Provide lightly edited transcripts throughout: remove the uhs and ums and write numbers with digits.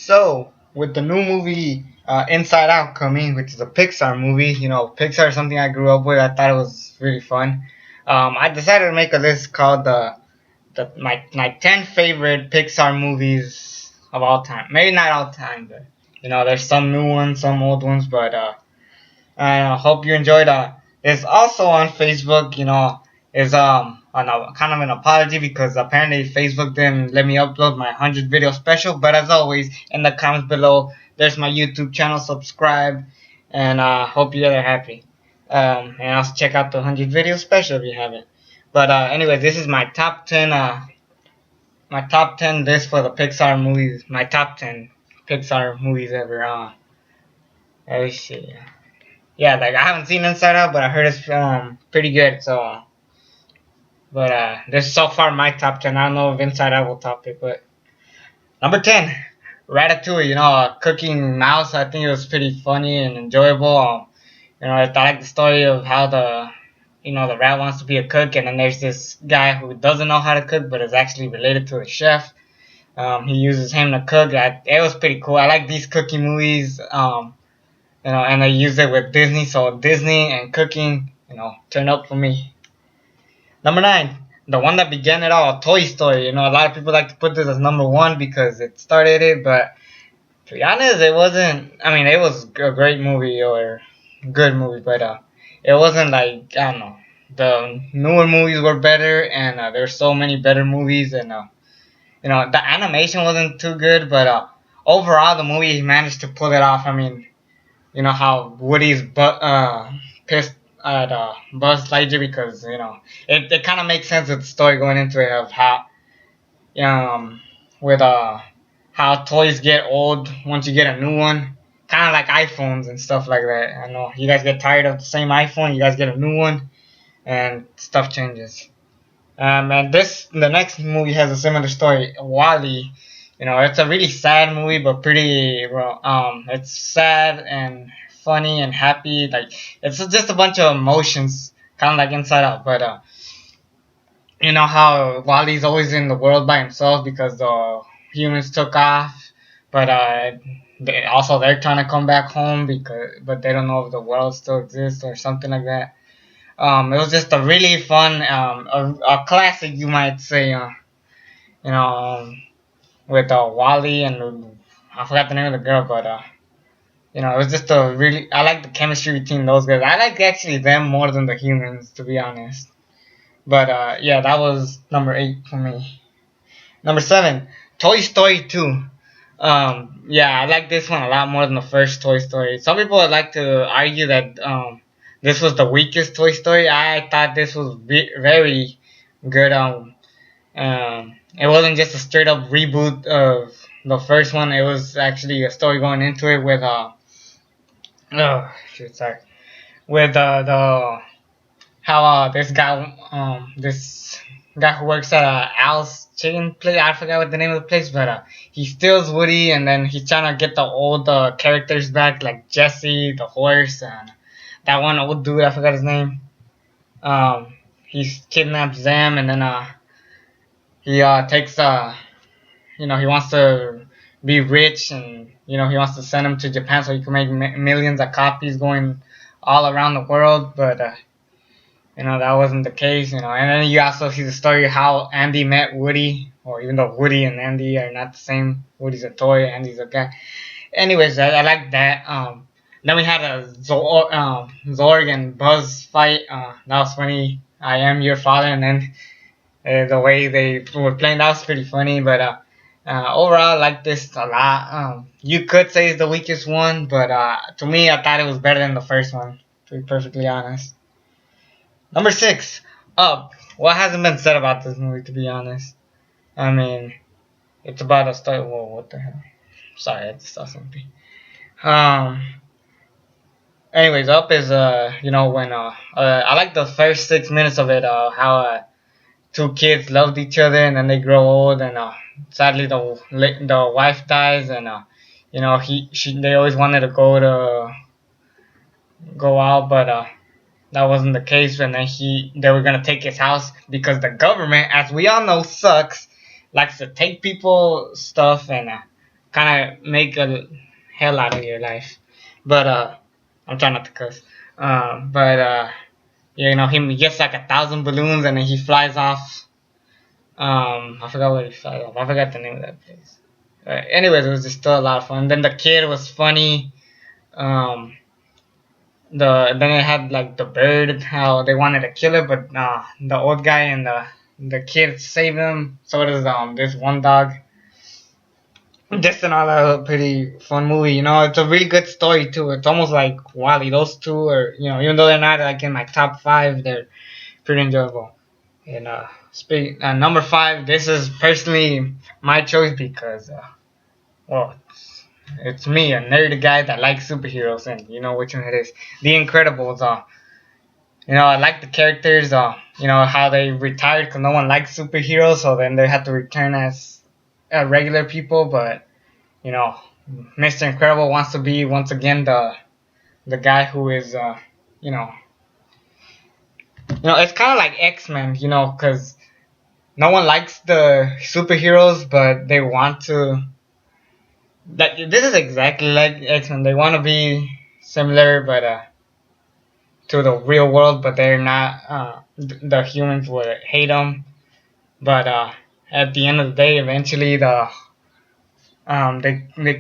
So, with the new movie Inside Out coming, which is a Pixar movie, Pixar is something I grew up with. I thought it was really fun. I decided to make a list called my 10 favorite Pixar movies of all time. Maybe not all time, but there's some new ones, some old ones, but I hope you enjoyed. It's also on Facebook. Is kind of an apology because apparently Facebook didn't let me upload my 100 video special. But as always, in the comments below, there's my YouTube channel. Subscribe, and hope you guys are happy. And also check out the 100 video special if you haven't. But anyway, this is my top 10. My top 10 list for the Pixar movies. My top 10 Pixar movies ever. Let me see. Yeah, like I haven't seen Inside Out, but I heard it's pretty good. So, but this is so far my top 10. I don't know if Inside Out will top it, but number 10, Ratatouille. A cooking mouse. I think it was pretty funny and enjoyable. I like the story of how the rat wants to be a cook, and then there's this guy who doesn't know how to cook, but is actually related to a chef. He uses him to cook. It was pretty cool. I like these cooking movies. And I use it with Disney, so Disney and cooking, turn up for me. Number 9, the one that began it all, Toy Story. A lot of people like to put this as number 1 because it started it, but to be honest, it wasn't. I mean, it was a great movie or good movie, but it wasn't like, I don't know. The newer movies were better, and there's so many better movies, and the animation wasn't too good, but overall, the movie managed to pull it off. I mean, how Woody's pissed at Buzz Lightyear because it kind of makes sense with the story going into it of how with how toys get old once you get a new one, kind of like iPhones and stuff like that. I know you guys get tired of the same iPhone, you guys get a new one, and stuff changes. And the next movie has a similar story, Wall-E. It's a really sad movie, but pretty. It's sad and funny and happy. Like it's just a bunch of emotions, kind of like Inside Out. But how Wally's always in the world by himself because the humans took off, but they're trying to come back home but they don't know if the world still exists or something like that. It was just a really fun, a classic, you might say. With Wally and I forgot the name of the girl, but it was just I like the chemistry between those guys. I like actually them more than the humans, to be honest. But yeah, that was number 8 for me. Number 7, Toy Story 2. Yeah, I like this one a lot more than the first Toy Story. Some people would like to argue that this was the weakest Toy Story. I thought this was very good. It wasn't just a straight up reboot of the first one. It was actually a story going into it with with the how this guy who works at Al's chicken place. I forgot what the name of the place, but he steals Woody, and then he's trying to get the old characters back, like Jesse the horse and that one old dude. I forgot his name. He kidnaps them, and then he takes he wants to be rich, and he wants to send them to Japan so he can make millions of copies going all around the world, but that wasn't the case. And then you also see the story of how Andy met Woody, or even though Woody and Andy are not the same, Woody's a toy, Andy's a guy. Anyways, I like that. Then we had a Zorg and Buzz fight. That was funny. I am your father, and then the way they were playing, that was pretty funny. But overall, I like this a lot. You could say it's the weakest one, but to me, I thought it was better than the first one, to be perfectly honest. Number 6, Up. What hasn't been said about this movie, to be honest? I mean, it's about a story. Whoa, what the hell? Sorry, I just saw something. Anyways, Up is when I like the first 6 minutes of it. How two kids loved each other, and then they grow old, and sadly the wife dies, and they always wanted to go out, but that wasn't the case. And then they were gonna take his house because the government, as we all know, sucks, likes to take people's stuff and kind of make a hell out of your life. But I'm trying not to cuss. But yeah, he gets like 1,000 balloons and then he flies off. I forgot where he flies off. I forgot the name of that place. Anyways, it was just still a lot of fun. Then the kid was funny. Um, then it had like the bird, how they wanted to kill it, but the old guy and the kid saved him. So does this one dog. Just an all out pretty fun movie. It's a really good story too. It's almost like Wally. Those two are, even though they're not like in my top five, they're pretty enjoyable. And number five, this is personally my choice because, well, it's me, a nerd guy that likes superheroes, and you know which one it is. The Incredibles. I like the characters. How they retired because no one likes superheroes, so then they had to return as regular people. But you know, Mr. Incredible wants to be once again the guy who is it's kind of like X-Men, because no one likes the superheroes, but they want to. That this is exactly like X-Men. They want to be similar, but to the real world, but they're not. The humans would hate them, but at the end of the day, eventually they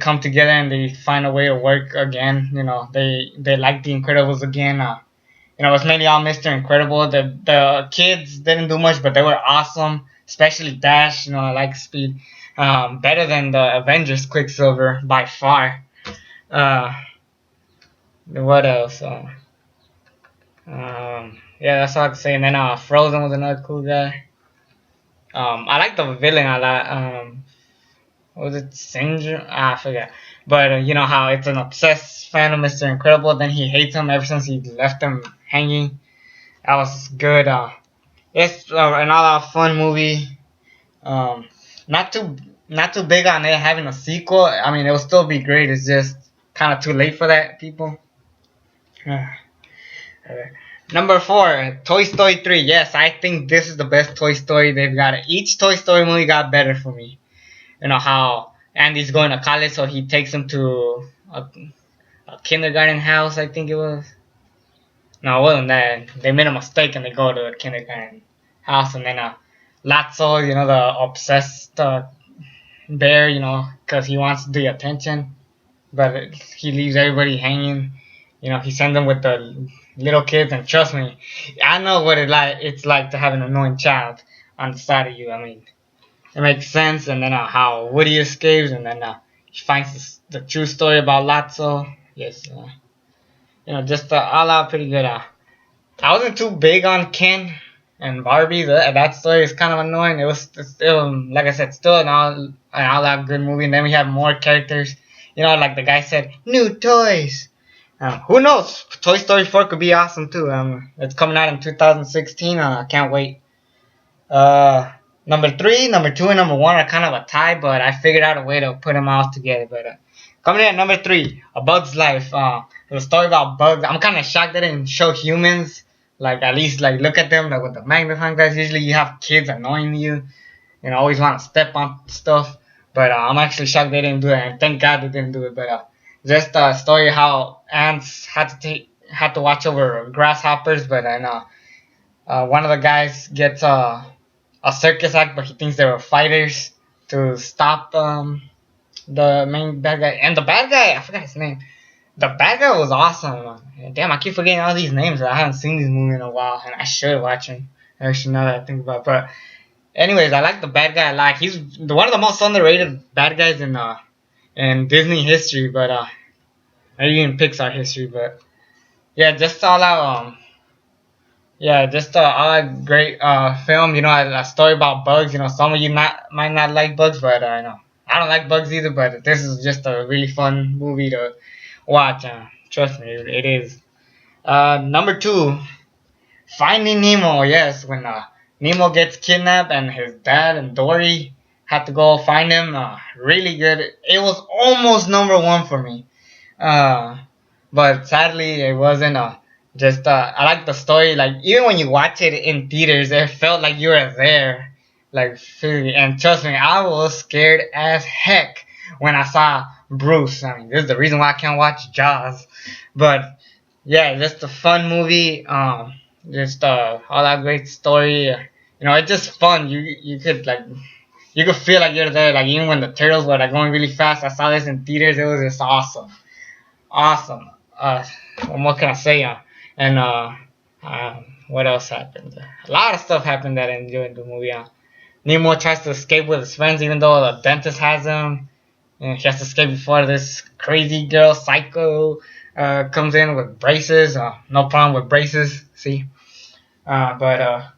come together and they find a way to work again. They like the Incredibles again. It was mainly all Mr. Incredible. The kids didn't do much, but they were awesome. Especially Dash. I like Speed. Better than the Avengers Quicksilver by far. What else? Yeah, that's all I can say. And then Frozen was another cool guy. I like the villain a lot. Was it Singer? I forget. But you know how it's an obsessed fan of Mr. Incredible. Then he hates him ever since he left him hanging. That was good. It's an all-out fun movie. Not too big on it having a sequel. I mean, it will still be great. It's just kind of too late for that, people. Number four, Toy Story 3. Yes, I think this is the best Toy Story they've got. Each Toy Story movie got better for me. How Andy's going to college, so he takes him to a kindergarten house, I think it was. No, it wasn't that. They made a mistake and they go to a kindergarten house, and then Lotso, the obsessed bear, because he wants the attention, but he leaves everybody hanging. He sends them with the little kids, and trust me, I know what it's like to have an annoying child on the side of you. I mean, it makes sense. And then how Woody escapes, and then he finds the true story about Lotso. Yes, just all out pretty good. I wasn't too big on Ken and Barbie. That story is kind of annoying. It was still, like I said, still an all out good movie. And then we have more characters. Like the guy said, new toys. Who knows? Toy Story 4 could be awesome too. It's coming out in 2016. I can't wait. Number 3, number 2, and number 1 are kind of a tie, but I figured out a way to put them all together. But coming in at number 3, A Bug's Life. The story about bugs. I'm kind of shocked they didn't show humans. Like, at least, like, look at them, like, with the magnifying glass. Usually you have kids annoying you. Always want to step on stuff. But I'm actually shocked they didn't do that. And thank God they didn't do it. But just a story how ants had to watch over grasshoppers. But one of the guys gets a circus act, but he thinks they were fighters to stop the main bad guy. And the bad guy, I forgot his name. The bad guy was awesome. Damn, I keep forgetting all these names. I haven't seen these movies in a while, and I should watch them. Actually, now that I think about it. But anyways, I like the bad guy a lot. He's one of the most underrated bad guys in Disney history, but maybe in Pixar history. But yeah, just all out. Yeah, just a great film. A story about bugs. Some of you might not like bugs, but I don't like bugs either. But this is just a really fun movie to watch. Trust me, it is. Number 2, Finding Nemo. Yes, when Nemo gets kidnapped and his dad and Dory had to go find him. Really good. It was almost number 1 for me. But sadly, it wasn't. I like the story. Like, even when you watch it in theaters, it felt like you were there. Like, and trust me, I was scared as heck when I saw Bruce. I mean, this is the reason why I can't watch Jaws. But yeah, just a fun movie. Just all that great story. It's just fun. You could like you could feel like you're there. Like even when the turtles were like going really fast, I saw this in theaters. It was just awesome, awesome. What can I say? And what else happened? A lot of stuff happened that I enjoyed the movie. Nemo tries to escape with his friends, even though the dentist has him. And he has to escape before this crazy girl, Psycho, comes in with braces. No problem with braces. See, but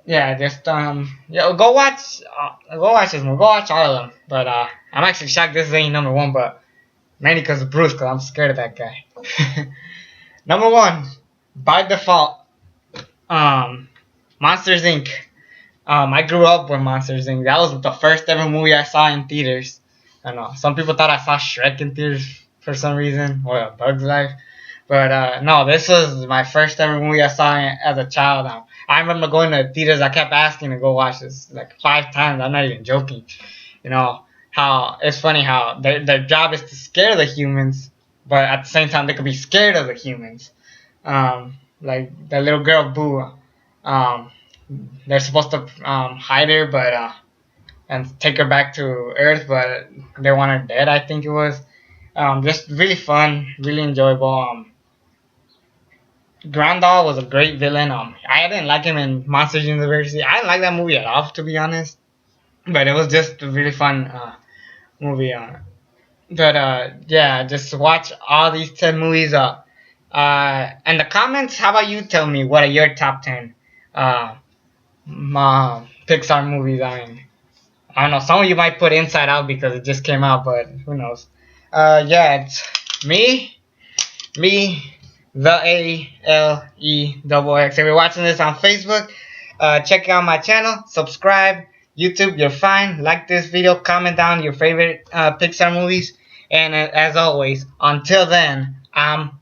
yeah, just yeah, go watch this movie. Go watch all of them. But I'm actually shocked this ain't number one, but mainly because of Bruce, because I'm scared of that guy. Number one, by default, Monsters Inc. I grew up with Monsters Inc. That was the first ever movie I saw in theaters. I know some people thought I saw Shrek in theaters for some reason, or A Bug's Life, but no, this was my first ever movie I saw as a child. I remember going to theaters. I kept asking to go watch this like 5 times. I'm not even joking. You know how it's funny how their job is to scare the humans, but at the same time they could be scared of the humans. Like the little girl Boo. Um, they're supposed to hide her, but and take her back to Earth, but they want her dead. I think it was. Just really fun, really enjoyable. Grandal was a great villain. I didn't like him in Monsters University. I didn't like that movie at all, to be honest. But it was just a really fun movie. But yeah, just watch all these 10 movies. And the comments. How about you tell me what are your top 10 Pixar movies? I don't know. Some of you might put Inside Out because it just came out, but who knows? Yeah, it's me, the ALEXX. If you're watching this on Facebook, check out my channel, subscribe. YouTube, you're fine. Like this video, comment down your favorite Pixar movies, and as always, until then, I'm